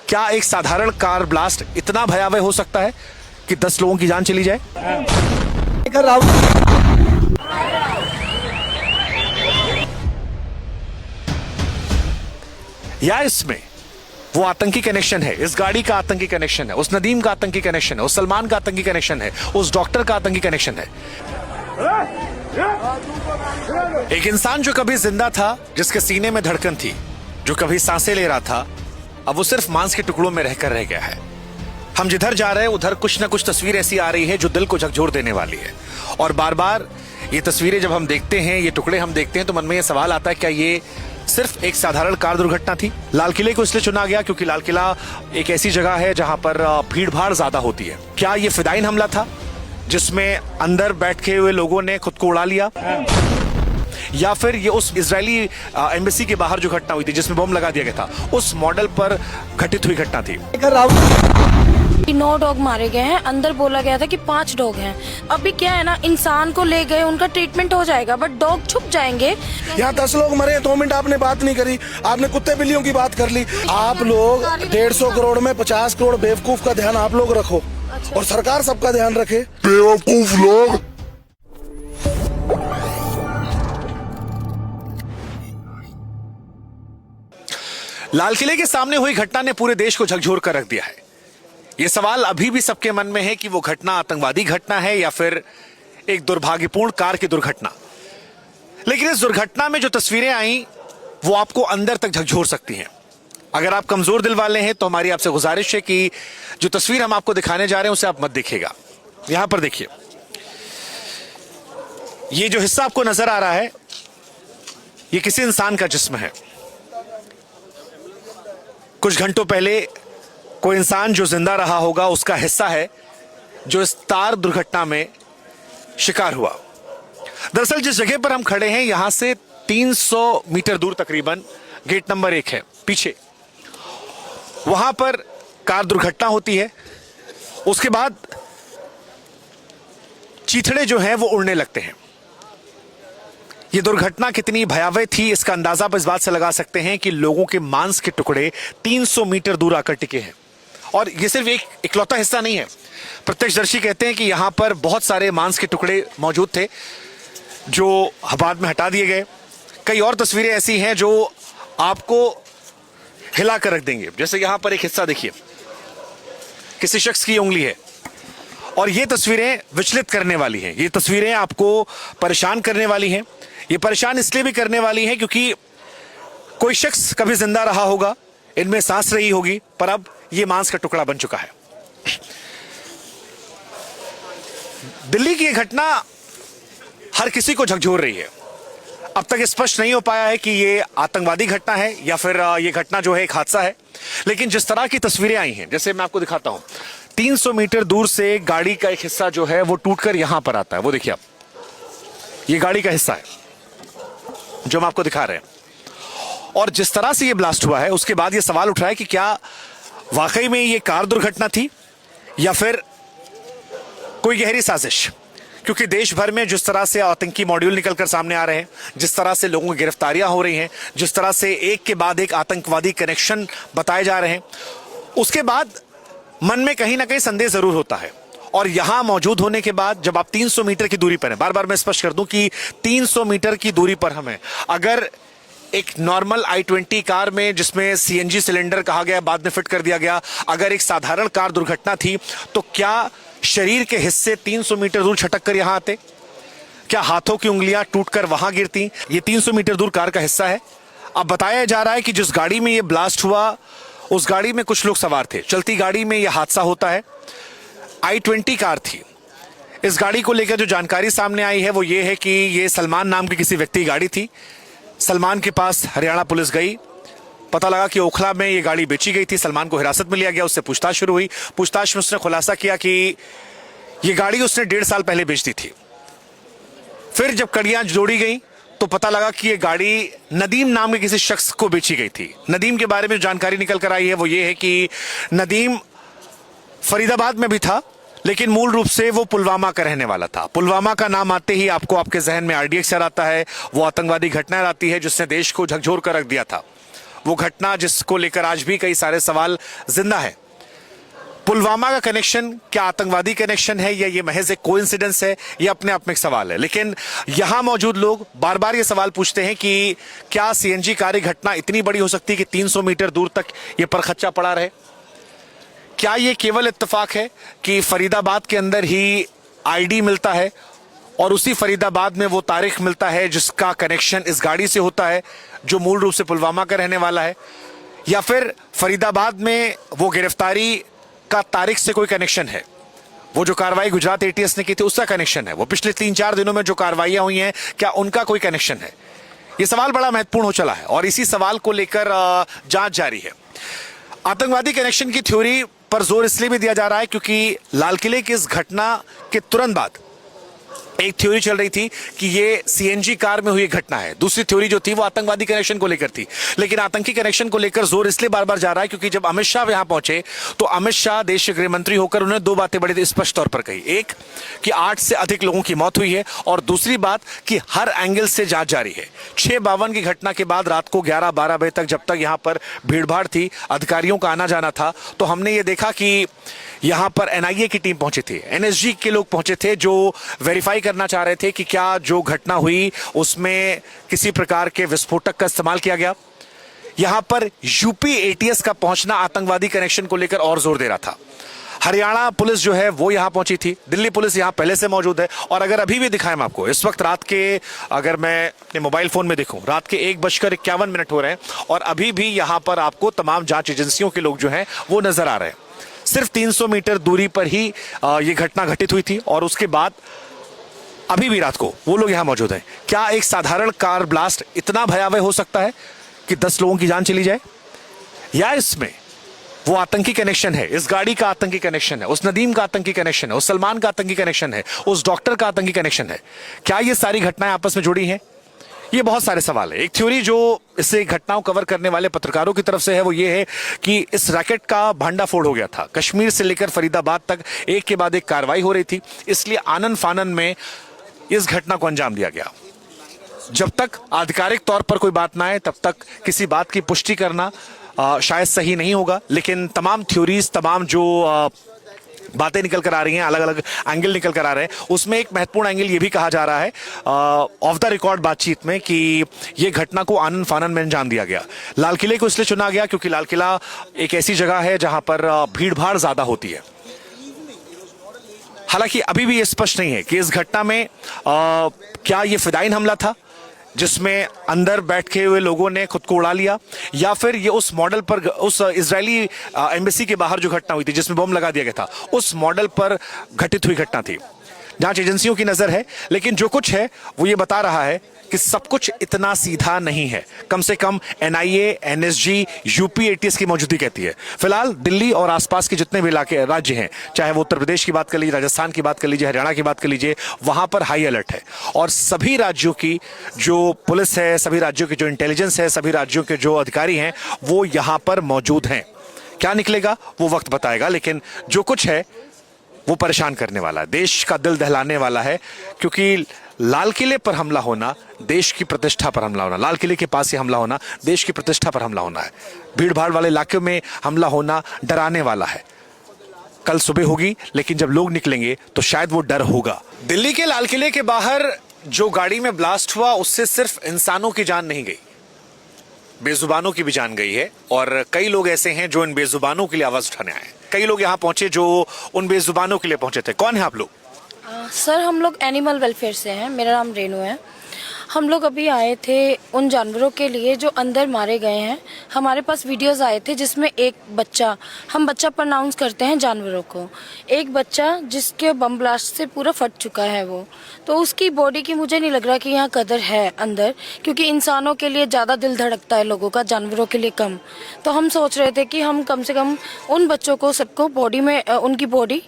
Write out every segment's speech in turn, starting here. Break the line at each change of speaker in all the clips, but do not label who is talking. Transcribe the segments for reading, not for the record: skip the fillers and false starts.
क्या एक साधारण कार ब्लास्ट इतना भयावह हो सकता है कि 10 लोगों की जान चली जाए? या इसमें वो आतंकी कनेक्शन है, इस गाड़ी का आतंकी कनेक्शन है, उस नदीम का आतंकी कनेक्शन है, उस सलमान का आतंकी कनेक्शन है, उस डॉक्टर का आतंकी कनेक्शन है। एक इंसान जो कभी जिंदा था, जिसके सीने में धड़कन थी, जो कभी सांसें ले रहा था, अब वो सिर्फ मांस के टुकड़ों में रहकर रह गया है। हम जिधर जा रहे हैं उधर कुछ ना कुछ तस्वीर ऐसी आ रही है जो दिल को झकझोर देने वाली है। और बार बार ये तस्वीरें जब हम देखते हैं, ये टुकड़े हम देखते हैं, तो मन में ये सवाल आता है, क्या ये सिर्फ एक साधारण कार दुर्घटना थी? लाल किले को इसलिए चुना गया क्योंकि लाल किला एक ऐसी जगह है जहां पर भीड़ भाड़ ज्यादा होती है। क्या ये फिदाइन हमला था जिसमें अंदर बैठे हुए लोगों ने खुद को उड़ा लिया, या फिर ये उस इजरायली एम्बेसी के बाहर जो घटना हुई थी जिसमें बम लगा दिया गया था, उस मॉडल पर घटित हुई घटना थी?
9 डॉग मारे गए हैं, अंदर बोला गया था कि 5 डॉग हैं। अभी क्या है ना, इंसान को ले गए, उनका ट्रीटमेंट हो जाएगा, बट डॉग छुप जाएंगे।
यहाँ 10 लोग मरे, 2 मिनट आपने बात नहीं करी, आपने कुत्ते बिल्लियों की बात कर ली। आप लोग 150 करोड़ में 50 करोड़ बेवकूफ का ध्यान आप लोग रखो। और सरकार सबका ध्यान रखे। बेवकूफ लोग।
लाल किले के सामने हुई घटना ने पूरे देश को झकझोर कर रख दिया है। यह सवाल अभी भी सबके मन में है कि वो घटना आतंकवादी घटना है या फिर एक दुर्भाग्यपूर्ण कार की दुर्घटना। लेकिन इस दुर्घटना में जो तस्वीरें आई वो आपको अंदर तक झकझोर सकती हैं। अगर आप कमजोर दिल वाले हैं तो हमारी आपसे गुजारिश है कि जो तस्वीर हम आपको दिखाने जा रहे हैं उसे आप मत देखिएगा। यहां पर देखिए, ये जो हिस्सा आपको नजर आ रहा है ये किसी इंसान का जिस्म है। कुछ घंटों पहले कोई इंसान जो जिंदा रहा होगा उसका हिस्सा है जो इस तार दुर्घटना में शिकार हुआ। दरअसल जिस जगह पर हम खड़े हैं यहां से 300 मीटर दूर तकरीबन गेट नंबर 1 है पीछे, वहां पर कार दुर्घटना होती है। उसके बाद चीथड़े जो हैं वो उड़ने लगते हैं। ये दुर्घटना कितनी भयावह थी इसका अंदाजा आप इस बात से लगा सकते हैं कि लोगों के मांस के टुकड़े 300 मीटर दूर आकर टिके हैं। और ये सिर्फ एक इकलौता हिस्सा नहीं है। प्रत्यक्षदर्शी कहते हैं कि यहां पर बहुत सारे मांस के टुकड़े मौजूद थे जो बाद में हटा दिए गए। कई और तस्वीरें ऐसी हैं जो आपको हिला कर रख देंगे। जैसे यहां पर एक हिस्सा देखिए, किसी शख्स की उंगली है, और ये तस्वीरें विचलित करने वाली हैं। ये तस्वीरें आपको परेशान करने वाली हैं। ये परेशान इसलिए भी करने वाली हैं क्योंकि कोई शख्स कभी जिंदा रहा होगा, इनमें सांस रही होगी, पर अब ये मांस का टुकड़ा बन चुका है। दिल्ली की यह घटना हर किसी को झकझोर रही है। अब तक स्पष्ट नहीं हो पाया है कि ये आतंकवादी घटना है या फिर ये घटना जो है एक हादसा है। लेकिन जिस तरह की तस्वीरें आई हैं, जैसे मैं आपको दिखाता हूं, 300 मीटर दूर से गाड़ी का एक हिस्सा जो है वो टूटकर यहां पर आता है। वो देखिए आप, ये गाड़ी का हिस्सा है जो हम आपको दिखा रहे हैं। और जिस तरह से ये ब्लास्ट हुआ है उसके बाद ये सवाल उठ रहा है कि क्या वाकई में ये कार दुर्घटना थी या फिर कोई गहरी साजिश। क्योंकि देश भर में जिस तरह से आतंकी मॉड्यूल निकलकर सामने आ रहे हैं, जिस तरह से लोगों की गिरफ्तारियां हो रही हैं, जिस तरह से एक के बाद एक आतंकवादी कनेक्शन बताए जा रहे हैं, उसके बाद मन में कहीं ना कहीं संदेह जरूर होता है। और यहां मौजूद होने के बाद जब आप 300 मीटर की दूरी पर हैं, बार बार मैं स्पष्ट कर दूं कि 300 मीटर की दूरी पर हम हैं। अगर एक नॉर्मल i20 कार में जिसमें सीएनजी सिलेंडर कहा गया बाद में फिट कर दिया गया, अगर एक साधारण कार दुर्घटना थी तो क्या शरीर के हिस्से 300 मीटर दूर छटक कर यहां आते? क्या हाथों की उंगलियां टूटकर वहां गिरती? ये 300 मीटर दूर कार का हिस्सा है। अब बताया जा रहा है कि जिस गाड़ी में ये ब्लास्ट हुआ उस गाड़ी में कुछ लोग सवार थे। चलती गाड़ी में यह हादसा होता है। i20 कार थी। इस गाड़ी को लेकर जो जानकारी सामने आई है वो ये है कि ये सलमान नाम के किसी व्यक्ति की गाड़ी थी। सलमान के पास हरियाणा पुलिस गई, पता लगा कि ओखला में ये गाड़ी बेची गई थी। सलमान को हिरासत में लिया गया, उससे पूछताछ शुरू हुई। पूछताछ में उसने खुलासा किया कि ये गाड़ी उसने 1.5 साल पहले बेच दी थी। फिर जब कड़ियां जोड़ी गई तो पता लगा कि ये गाड़ी नदीम नाम के किसी शख्स को बेची गई थी। नदीम के बारे में जो जानकारी निकल कर आई है वो ये है कि नदीम फरीदाबाद में भी था, लेकिन मूल रूप से वो पुलवामा का रहने वाला था। पुलवामा का नाम आते ही आपको आपके जहन में RDX याद आता है, वो आतंकवादी घटना आती है जिसने देश को झकझोर कर रख दिया था। वो घटना जिसको लेकर आज भी कई सारे सवाल जिंदा है। पुलवामा का कनेक्शन क्या आतंकवादी कनेक्शन है या ये महज एक कोइंसिडेंस है, ये अपने आप में एक सवाल है। लेकिन यहां मौजूद लोग बार बार ये सवाल पूछते हैं कि क्या सीएनजी कारी घटना इतनी बड़ी हो सकती है कि 300 मीटर दूर तक ये परखच्चा पड़ा रहे? क्या ये केवल इत्तेफाक है कि फरीदाबाद के अंदर ही आईडी मिलता है और उसी फरीदाबाद में वो तारिक मिलता है जिसका कनेक्शन इस गाड़ी से होता है जो मूल रूप से पुलवामा का रहने वाला है, या फिर फरीदाबाद में वो गिरफ्तारी का तारिक से कोई कनेक्शन है? वो जो कार्रवाई गुजरात एटीएस ने की थी उसका कनेक्शन है? वो पिछले 3-4 दिनों में जो कार्रवाइयां हुई हैं क्या उनका कोई कनेक्शन है? ये सवाल बड़ा महत्वपूर्ण हो चला है और इसी सवाल को लेकर जांच जारी है। आतंकवादी कनेक्शन की थ्योरी पर जोर इसलिए भी दिया जा रहा है क्योंकि लाल किले की इस घटना के तुरंत बाद एक थ्योरी चल रही थी कि ये सीएनजी कार में हुई घटना है। दूसरी थ्योरी जो थी वो आतंकवादी कनेक्शन को लेकर थी। लेकिन आतंकी कनेक्शन को लेकर जोर इसलिए बार बार जा रहा है क्योंकि जब अमित शाह यहां पहुंचे तो अमित शाह देश के गृह मंत्री होकर उन्होंने 2 बातें बड़े स्पष्ट तौर पर कही। एक कि 8 से अधिक लोगों की मौत हुई है और दूसरी बात कि हर एंगल से जांच जारी है। 6:52 की घटना के बाद रात को 11-12 बजे तक जब तक यहां पर भीड़भाड़ थी, अधिकारियों का आना जाना था, तो हमने ये देखा कि यहां पर एनआईए की टीम पहुंची थी, एनएसजी के लोग पहुंचे थे जो वेरीफाई करना चाह रहे थे कि क्या जो घटना हुई उसमें किसी प्रकार के विस्फोटक का इस्तेमाल किया गया। यहां पर यूपी एटीएस का पहुंचना आतंकवादी कनेक्शन को लेकर और जोर दे रहा था। हरियाणा पुलिस जो है वो यहां पहुंची थी, दिल्ली पुलिस यहां पहले से मौजूद है। और अगर अभी भी दिखाएं आपको, इस वक्त रात के, अगर मैं अपने मोबाइल फोन में देखूं, रात के 1:51 हो रहे हैं और अभी भी यहां पर आपको तमाम जांच एजेंसियों के लोग जो हैं वो नजर आ रहे हैं। सिर्फ 300 मीटर दूरी पर ही ये घटना घटित हुई थी और उसके बाद अभी भी रात को वो लोग यहां मौजूद हैं। क्या एक साधारण कार ब्लास्ट इतना भयावह हो सकता है कि 10 लोगों की जान चली जाए, या इसमें वो आतंकी कनेक्शन है, इस गाड़ी का आतंकी कनेक्शन है, उस नदीम का आतंकी कनेक्शन है, उस सलमान का आतंकी कनेक्शन है, उस डॉक्टर का आतंकी कनेक्शन है? क्या ये सारी घटनाएं आपस में जुड़ी हैं? ये बहुत सारे सवाल है। एक थ्योरी जो इससे घटनाओं कवर करने वाले पत्रकारों की तरफ से है वो ये है कि इस रैकेट का भांडाफोड़ हो गया था। कश्मीर से लेकर फरीदाबाद तक एक के बाद एक कार्रवाई हो रही थी, इसलिए आनन फानन में इस घटना को अंजाम दिया गया। जब तक आधिकारिक तौर पर कोई बात ना आए तब तक किसी बात की पुष्टि करना शायद सही नहीं होगा। लेकिन तमाम थ्योरीज, तमाम जो बातें निकल कर आ रही हैं, अलग अलग एंगल निकल कर आ रहे हैं, उसमें एक महत्वपूर्ण एंगल ये भी कहा जा रहा है ऑफ द रिकॉर्ड बातचीत में कि ये घटना को आनन फानन में अंजाम दिया गया। लाल किले को इसलिए चुना गया क्योंकि लाल किला एक ऐसी जगह है जहां पर भीड़ भाड़ ज्यादा होती है। हालांकि अभी भी ये स्पष्ट नहीं है कि इस घटना में क्या ये फिदाइन हमला था जिसमें अंदर बैठे हुए लोगों ने खुद को उड़ा लिया, या फिर ये उस मॉडल पर, उस इजरायली एम्बेसी के बाहर जो घटना हुई थी जिसमें बम लगा दिया गया था, उस मॉडल पर घटित हुई घटना थी। जांच एजेंसियों की नजर है, लेकिन जो कुछ है वो ये बता रहा है कि सब कुछ इतना सीधा नहीं है। कम से कम एनआईए, एनएसजी, यूपी एटीएस की मौजूदगी कहती है। फिलहाल दिल्ली और आसपास के जितने भी इलाके, राज्य हैं, चाहे वो उत्तर प्रदेश की बात कर लीजिए, राजस्थान की बात कर लीजिए, हरियाणा की बात कर लीजिए, वहां पर हाई अलर्ट है। और सभी राज्यों की जो पुलिस है, सभी राज्यों की जो इंटेलिजेंस है, सभी राज्यों के जो अधिकारी हैं वो यहां पर मौजूद हैं। क्या निकलेगा वो वक्त बताएगा, लेकिन जो कुछ है वो परेशान करने वाला है, देश का दिल दहलाने वाला है। क्योंकि लाल किले पर हमला होना देश की प्रतिष्ठा पर हमला होना, लाल किले के पास ही हमला होना देश की प्रतिष्ठा पर हमला होना है। भीड़ भाड़ वाले इलाके में हमला होना डराने वाला है। कल सुबह होगी, लेकिन जब लोग निकलेंगे तो शायद वो डर होगा। दिल्ली के लाल किले के बाहर जो गाड़ी में ब्लास्ट हुआ उससे सिर्फ इंसानों की जान नहीं गई, बेजुबानों की भी जान गई है। और कई लोग ऐसे हैं जो इन बेजुबानों के लिए आवाज उठाने आए। कई लोग यहाँ पहुंचे जो उन बेजुबानों के लिए पहुंचे थे। कौन है आप लोग?
सर हम लोग एनिमल वेलफेयर से हैं, मेरा नाम रेनू है। हम लोग अभी आए थे उन जानवरों के लिए जो अंदर मारे गए हैं। हमारे पास वीडियोस आए थे जिसमें एक बच्चा, हम बच्चा प्रोनाउंस करते हैं जानवरों को, एक बच्चा जिसके बम ब्लास्ट से पूरा फट चुका है वो, तो उसकी बॉडी की मुझे नहीं लग रहा कि यहाँ कदर है अंदर, क्योंकि इंसानों के लिए ज़्यादा दिल धड़कता है लोगों का, जानवरों के लिए कम। तो हम सोच रहे थे कि हम कम से कम उन बच्चों को, सबको बॉडी में, उनकी बॉडी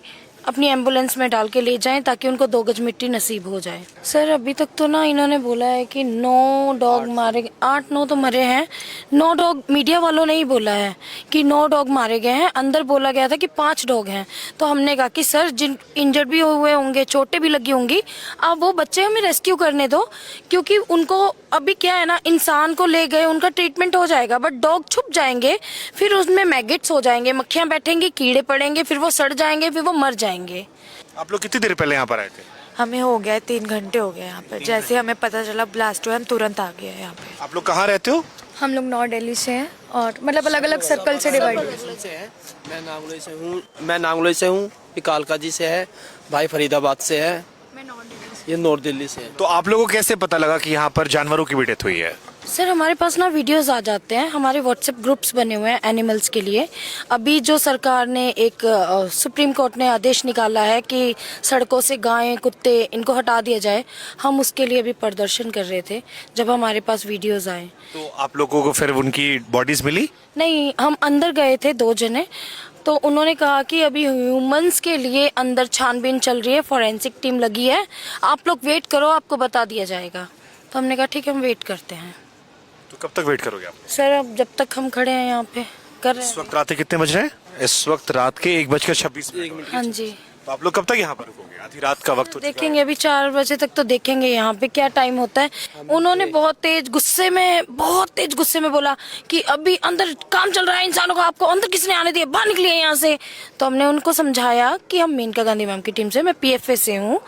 अपनी एम्बुलेंस में डाल के ले जाएं ताकि उनको 2 गज मिट्टी नसीब हो जाए। सर अभी तक तो ना इन्होंने बोला है कि 9 डॉग मारे, 8-9 तो मरे हैं, 9 डॉग मीडिया वालों ने ही बोला है कि 9 डॉग मारे गए हैं। अंदर बोला गया था कि 5 डॉग हैं। तो हमने कहा कि सर जिन इंजर्ड भी हुए होंगे, चोटें भी लगी होंगी, आप वो बच्चे हमें रेस्क्यू करने दो, क्योंकि उनको अभी क्या है ना, इंसान को ले गए उनका ट्रीटमेंट हो जाएगा, बट डॉग छुप जाएंगे, फिर उसमें मैगेट्स हो जाएंगे, मक्खियां बैठेंगी, कीड़े पड़ेंगे, फिर वो सड़ जाएंगे, फिर वो मर जाएंगे।
आप लोग कितनी देर पहले यहाँ पर आए थे?
हमें हो गया 3 घंटे हो गए यहाँ पे। जैसे हमें पता चला ब्लास्ट हुआ, हम तुरंत आ गए यहाँ पे।
आप लोग कहाँ रहते हो?
हम लोग नॉर्थ दिल्ली से हैं और मतलब अलग अलग सर्कल से डिवाइड।
मैं नांगलोई से हूँ, ये कालकाजी से है, भाई फरीदाबाद से है, ये नॉर्थ दिल्ली से है।
तो आप लोगों को कैसे पता लगा कि यहाँ पर जानवरों की भी डेथ हुई है?
सर हमारे पास ना वीडियोस आ जाते हैं, हमारे व्हाट्सएप ग्रुप्स बने हुए हैं एनिमल्स के लिए। अभी जो सरकार ने एक सुप्रीम कोर्ट ने आदेश निकाला है कि सड़कों से गायें, कुत्ते इनको हटा दिया जाए, हम उसके लिए भी प्रदर्शन कर रहे थे जब हमारे पास वीडियोस आए।
तो आप लोगों को फिर उनकी बॉडीज मिली?
नहीं, हम अंदर गए थे 2 जने, तो उन्होंने कहा कि अभी ह्यूमंस के लिए अंदर छानबीन चल रही है, फॉरेंसिक टीम लगी है, आप लोग वेट करो, आपको बता दिया जाएगा। तो हमने कहा ठीक है, हम वेट करते हैं।
तो कब तक वेट करोगे आप?
सर अब जब तक हम खड़े हैं यहाँ पे कर रहे
इस
हैं।
वक्त रात के कितने बज रहे हैं? इस वक्त रात के 1:26।
हाँ जी,
तो आप लोग कब तक यहाँ पर रुकोगे? आधी रात का वक्त हो चुका है।
देखेंगे अभी 4 बजे तक तो देखेंगे यहाँ पे क्या टाइम होता है। उन्होंने बहुत तेज गुस्से में बोला कि अभी अंदर काम चल रहा है इंसानों का, आपको अंदर किसने आने दिया, बाहर निकलिए यहाँ से। तो हमने उनको समझाया कि हम मेनका गांधी मैम की टीम से, मैं PFA से हूँ,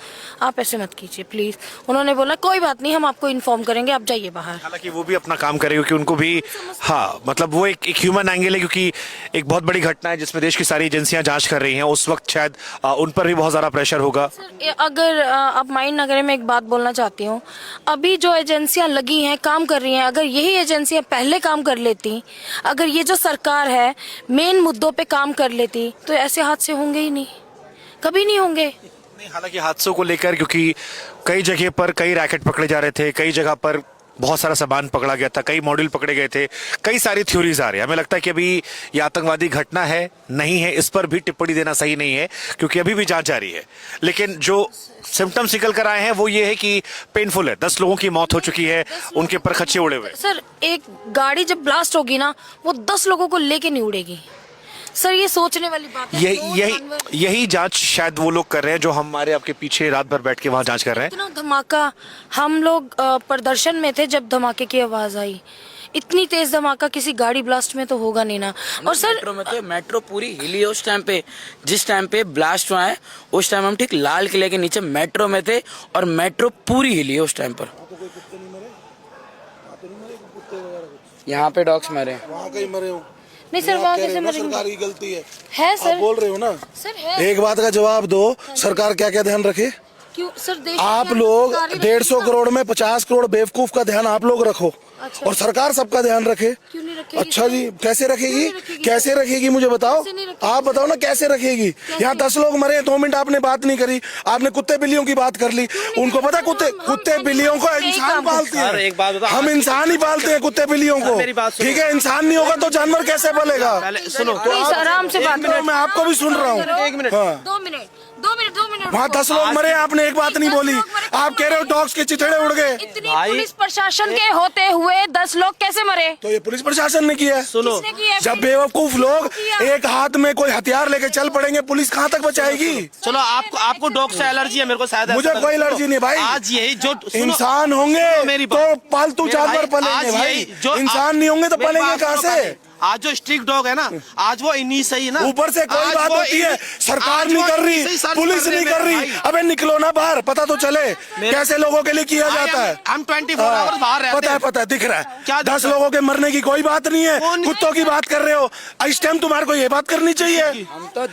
आप ऐसे मत कीजिए प्लीज। उन्होंने बोला कोई बात नहीं, हम आपको इन्फॉर्म करेंगे, आप जाइए बाहर।
हालांकि वो भी अपना काम करे, क्योंकि उनको भी हाँ मतलब वो एक ह्यूमन एंगल है, क्योंकि एक बहुत बड़ी घटना है जिसमें देश की सारी एजेंसियां जांच कर रही हैं। उस वक्त शायद उन पर भी बहुत ज्यादा प्रेशर होगा।
सर अगर आप माइंड नगर में एक बात बोलना चाहती हूँ, अभी जो एजेंसियां लगी हैं, काम कर रही हैं, अगर यही एजेंसियां पहले काम कर लेती, अगर ये जो सरकार है मेन मुद्दों पे काम कर लेती, तो ऐसे हादसे होंगे ही नहीं, कभी नहीं होंगे।
नहीं, हालांकि हादसों को लेकर क्योंकि कई जगह पर कई रैकेट पकड़े जा रहे थे, कई जगह पर बहुत सारा सामान पकड़ा गया था, कई मॉड्यूल पकड़े गए थे, कई सारी थ्योरीज आ रही है। हमें लगता है कि अभी ये आतंकवादी घटना है नहीं है, इस पर भी टिप्पणी देना सही नहीं है, क्योंकि अभी भी जांच जारी है। लेकिन जो सिम्टम्स निकल कर आए हैं वो ये है कि पेनफुल है। 10 लोगों की मौत हो चुकी है, उनके पर खच्चे उड़े हुए।
सर एक गाड़ी जब ब्लास्ट होगी ना, वो 10 लोगों को लेके नहीं उड़ेगी। सर ये सोचने वाली बात है।
यही जांच शायद वो लोग कर रहे हैं जो हमारे आपके पीछे रात भर बैठ के वहां जांच कर रहे हैं।
इतना धमाका, हम लोग प्रदर्शन में थे जब धमाके की आवाज आई, इतनी तेज धमाका किसी गाड़ी ब्लास्ट में तो होगा नहीं ना। और सर
मेट्रो में थे, मेट्रो पूरी हिली है उस टाइम पे, जिस टाइम पे ब्लास्ट हुआ है उस टाइम हम ठीक लाल किले के नीचे मेट्रो में थे और मेट्रो पूरी हिली है उस टाइम पर। यहाँ पे डॉग्स मरे,
वहाँ कहीं मरे हो?
नहीं सर, वहाँ कैसे मरेंगे?
सरकार की गलती है
सर,
आप बोल रहे हो ना
सर है।
एक बात का जवाब दो, सरकार क्या क्या ध्यान रखे?
क्यों सर, देश
आप लोग 150 करोड़ में 50 करोड़ बेवकूफ का ध्यान आप लोग रखो,
अच्छा।
और सरकार सबका ध्यान रखे।
क्यों नहीं रखेगी?
अच्छा जी, कैसे रखेगी?
रखेगी?
कैसे रखेगी मुझे बताओ,
कैसे नहीं रखेगी?
आप बताओ ना कैसे रखेगी? यहाँ 10 लोग मरे, 2 मिनट आपने बात नहीं करी, आपने कुत्ते बिल्लियों की बात कर ली। उनको पता कुत्ते बिल्लियों को इंसान पालते हैं,
एक बात बताओ,
हम इंसान ही पालते हैं कुत्ते बिल्लियों को,
मेरी बात सुनो।
ठीक है? इंसान नहीं होगा तो जानवर कैसे पलेगा?
सुनो
तो
प्लीज आराम से बात करो।
मैं आपको भी सुन रहा हूँ।
एक मिनट।
हाँ,
2 मिनट 2 मिनट 2 मिनट।
वहाँ 10 लोग मरे, आपने एक बात नहीं बोली। आप कह रहे हो डॉग्स के चिथड़े उड़ गए,
इतनी पुलिस प्रशासन के होते हुए 10 लोग कैसे मरे?
तो ये पुलिस प्रशासन ने किया है।
सुनो,
किसने किया?
जब बेवकूफ लोग एक हाथ में कोई हथियार लेके चल पड़ेंगे, पुलिस कहाँ तक बचाएगी?
चलो आपको डॉग से एलर्जी है, मेरे को शायद
मुझे कोई एलर्जी नहीं भाई।
आज यही जो
इंसान होंगे तो पालतू जानवर पलेंगे भाई, इंसान नहीं होंगे तो पलेंगे कहाँ से?
आज जो स्ट्रिक्ट डॉग है ना, आज वो इन्हीं से ही ना।
ऊपर से कोई बात होती है, सरकार नहीं कर रही, पुलिस नहीं कर रही। अबे निकलो ना बाहर, पता तो चले कैसे लोगों के लिए किया जाता है।
हम 24 आवर्स बाहर रहते हैं।
पता है दिख रहा
क्या
है।
दिख
10
रहा है?
लोगों के मरने की कोई बात नहीं है, कुत्तों की बात कर रहे हो। इस टाइम तुम्हारे को ये बात करनी चाहिए।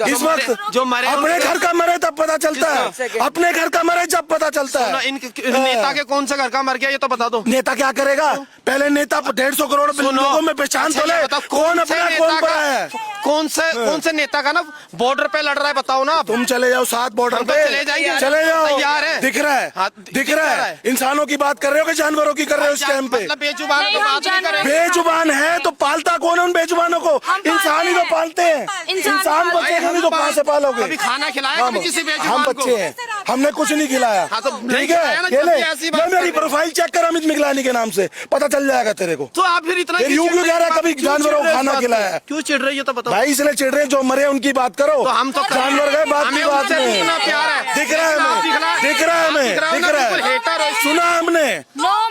इस वक्त
जो मरे
अपने घर का मरे तब पता चलता है, अपने घर का मरे जब पता चलता है।
नेता के कौन सा घर का मर गया ये तो बता दो।
नेता क्या करेगा? पहले नेता 150 करोड़ लोगों में पहचान तो ले, कौन अपना कौन पड़ा है?
कौन से नेता का ना बॉर्डर पे लड़ रहा है बताओ ना आप।
तुम चले जाओ साथ बॉर्डर
हम तो
पे,
चले जाएंगे,
चले जाओ,
तैयार है।
दिख रहा है,
हाँ,
दिख रहा है। इंसानों की बात कर रहे हो कि जानवरों की कर रहे हो इस टाइम पे?
मतलब बेजुबान
नहीं,
तो
हम
बात नहीं कर रहे।
बेजुबान है तो पालता कौन है उन बेजुबानों को?
पालते
इंसान ही तो
हैं।
पालते हैं। इंसान
पालते
बच्चे नहीं तो कहाँ से पालोगे?
कभी खाना खिलाया
हम
कभी किसी
हम
बेजुबान को?
बच्चे हैं, हमने कुछ नहीं खिलाया।
हाँ, तो नहीं
ठीक है,
खिलाया ना,
ये ले,
जब ऐसी बात
ये मेरी
कर रहे हो।
प्रोफाइल चेक कर अमित मिगलानी के नाम से, पता चल जाएगा तेरे को।
तो आप फिर इतना
फिर यूं क्यों कह रहा है कभी जानवरों को खाना खिलाया है?
क्यों चिढ़ रही है तो बताओ।
भाई इसलिए चिढ़ रहे हैं, जो मरे उनकी बात करो।
तो हम तो
जानवर गए बात की
हमें
बात
उनसे
नहीं।
इतना प्यार है।
दिख रहा है हमें, दिख रहा है हमें, दिख रहा
बिल्कुल हेटर
है।
हो।
सुना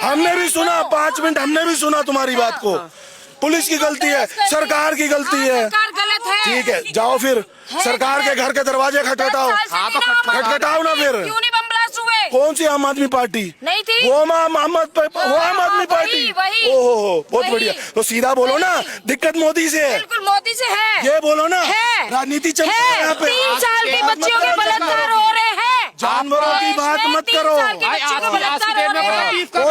हमने भी सुना, 5 मिनट हमने भी सुना तुम्हारी बात को। पुलिस की गलती है, सरकार की गलती है।
सरकार गलत है।
ठीक है, जाओ फिर सरकार के घर के दरवाजे खटखटाओ।
हाँ तो
खटखटाओ ना फिर।
क्यों नहीं बम ब्लास्ट हुए?
कौन सी आम आदमी पार्टी?
नहीं थी।
वो आम आदमी पार्टी।
वही।
ओहो, बहुत
वही।
बढ़िया। तो सीधा बोलो ना, दिक्कत मोदी से है।
बिल्कुल मोदी से है।
ये बोलो ना,
है।
राजनीति चल रही है यहाँ पे।
3 साल की बच्चियों के बलात्कार हो रहे हैं।
जानवरों की बात मत करो। कौन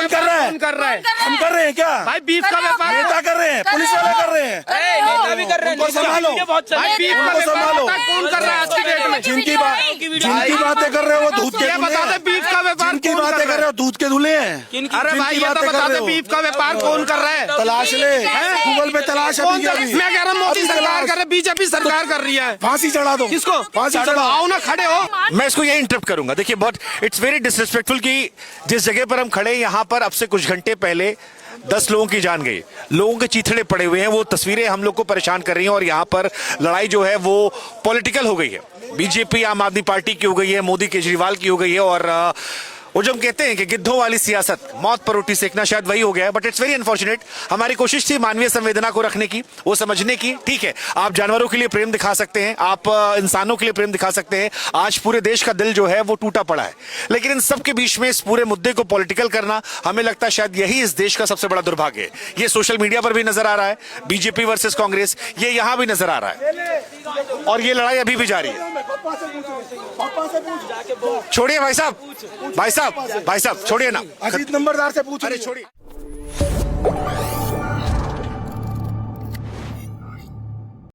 कर रहा है?
कौन कर रहा है?
हम कर रहे हैं क्या?
भाई बीफ का व्यापार
नेता कर रहे हैं, पुलिस वाले कर रहे हैं।
नेता भी कर रहे हैं,
उनको संभालो,
भाई बीफ का
उनको
व्यापार
संभालो।
कौन कर रहा है आज की डेट में?
जिनकी बातें कर रहे हो वो दूध के
ये
दूल्हे
बता दे
हैं।
बीफ का व्यापार
जिनकी
कौन कर
बातें
रहा
कर
है?
रहे हो दूध के दूल्हे हैं।
अरे भाई ये तो
बातें
बता
कर
दे
रहे हो।
बीफ का व्यापार कौन कर रहा है?
तलाश ले, गूगल पे तलाश
कौन
अभी
कर
अभी।
मैं कह रहा हूँ मोदी
अभी
सरकार
तलाश।
कर रही है, बीजेपी सरकार कर रही है।
फांसी चढ़ा दो।
किसको?
फांसी
चलो,
चढ़ाओ।
आओ ना खड़े हो।
मैं इसको यही इंटरप्ट करूंगा। देखिए बहुत इट्स वेरी डिसरिस्पेक्टफुल कि जिस जगह पर हम खड़े हैं, यहाँ पर अब से कुछ घंटे पहले 10 लोगों की जान गई, लोगों के चीथड़े पड़े हुए हैं। वो तस्वीरें हम लोग को परेशान कर रही हैं और यहाँ पर लड़ाई जो है वो पॉलिटिकल हो गई है। बीजेपी आम आदमी पार्टी की हो गई है, मोदी केजरीवाल की हो गई है। और वो जो हम कहते हैं कि गिद्धों वाली सियासत, मौत पर रोटी सेकना, शायद वही हो गया है। But it's very unfortunate. हमारी कोशिश थी मानवीय संवेदना को रखने की, वो समझने की। ठीक है, आप जानवरों के लिए प्रेम दिखा सकते हैं, आप इंसानों के लिए प्रेम दिखा सकते हैं। आज पूरे देश का दिल जो है वो टूटा पड़ा है, लेकिन इन सब के बीच में इस पूरे मुद्दे को पॉलिटिकल करना, हमें लगता है शायद यही इस देश का सबसे बड़ा दुर्भाग्य है। ये सोशल मीडिया पर भी नजर आ रहा है, बीजेपी वर्सेस कांग्रेस, ये यहां भी नजर आ रहा है और ये लड़ाई अभी भी जारी है। छोड़िए भाई साहब, भाई साहब, भाई साहब छोड़िए ना।
अजीत नंबरदार से पूछ।
अरे छोड़िए।